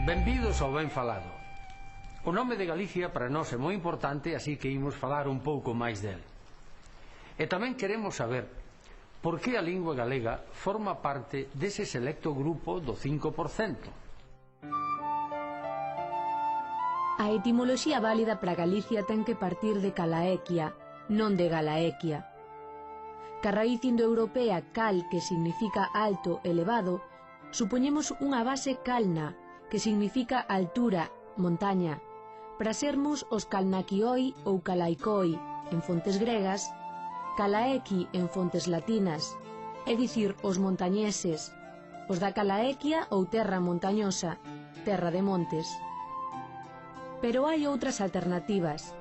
Benvidos ao Ben Falado. O nome de Galicia para nós é moi importante, así que imos falar un pouco máis del. E tamén queremos saber por que a lingua galega forma parte dese selecto grupo do 5%. A etimoloxía válida para Galicia ten que partir de calaequia, non de galaequia. Ca raíz indoeuropea cal, que significa alto, elevado, supoñemos unha base calna, que significa altura, montaña, para sermos os calnaquioi ou calaikoi en fontes gregas, calaequi en fontes latinas, é dicir, os montañeses, os da calaequia ou terra montañosa, terra de montes. Pero hai outras alternativas.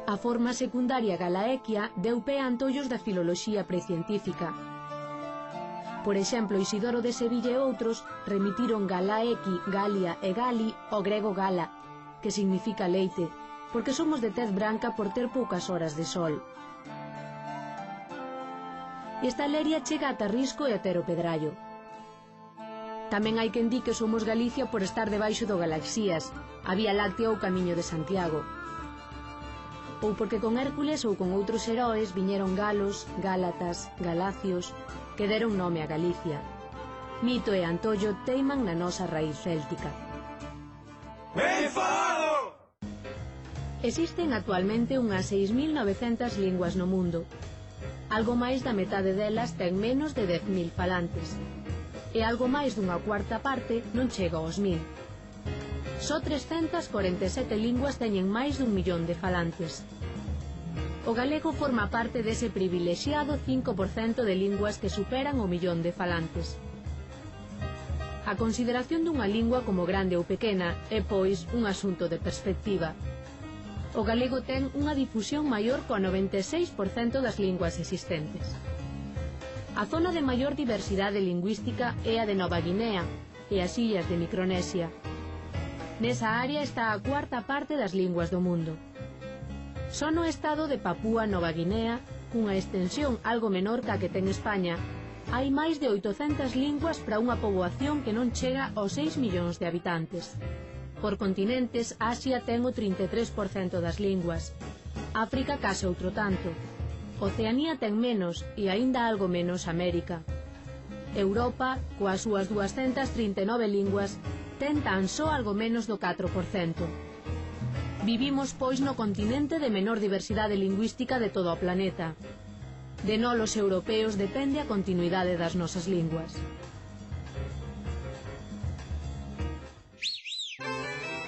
A forma secundaria galaequia deu pé a antollos da filoloxía precientífica. Por exemplo, Isidoro de Sevilla e outros remitiron Galaequi, Galia e Gali ao grego Gala, que significa leite, porque somos de tez branca por ter poucas horas de sol. Esta leria chega ata Risco e a Tero Pedrallo. Tamén hai quen di que somos Galicia por estar debaixo do Galaxías, a Vía Láctea ou Camiño de Santiago. Ou porque con Hércules ou con outros heróis viñeron galos, gálatas, galacios, que deron nome a Galicia. Mito e antollo teiman na nosa raíz céltica. Ben falado! Existen actualmente unhas 6.900 linguas no mundo. Algo máis da metade delas ten menos de 10.000 falantes. E algo máis dunha cuarta parte non chega aos 1.000. Só 347 linguas teñen máis dun millón de falantes. O galego forma parte dese privilexiado 5% de linguas que superan o millón de falantes. A consideración dunha lingua como grande ou pequena é, pois, un asunto de perspectiva. O galego ten unha difusión maior coa 96% das linguas existentes. A zona de maior diversidade lingüística é a de Nova Guinea e as illas de Micronesia. Nesa área está a cuarta parte das linguas do mundo. Só no estado de Papúa Nova Guinea, cunha extensión algo menor ca que ten España, hai máis de 800 linguas para unha poboación que non chega aos 6 millóns de habitantes. Por continentes, Asia ten o 33% das linguas, África case outro tanto, Oceanía ten menos e aínda algo menos América. Europa, coas súas 239 linguas, ten tan só algo menos do 4%. Vivimos, pois, no continente de menor diversidade lingüística de todo o planeta. De nós, os europeos, depende a continuidade das nosas linguas.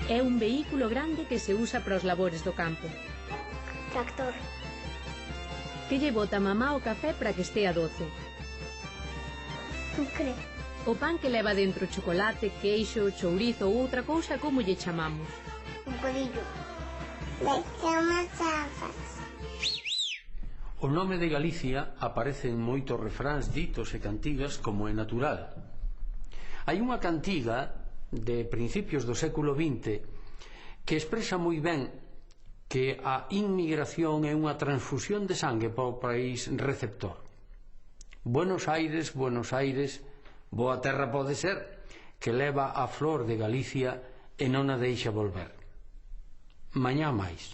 É un vehículo grande que se usa para os labores do campo. Tractor. Que lle bota mamá o café para que estea doce. Sucre. O pan que leva dentro chocolate, queixo, chourizo ou outra cousa, como lle chamamos? Un codillo. Leite mazafas. O nome de Galicia aparece en moitos refráns ditos e cantigas como é natural. Hai unha cantiga de principios do século XX que expresa moi ben que a inmigración é unha transfusión de sangue para o país receptor. Buenos Aires, boa terra pode ser, que leva a flor de Galicia e non a deixa volver. Mañá máis.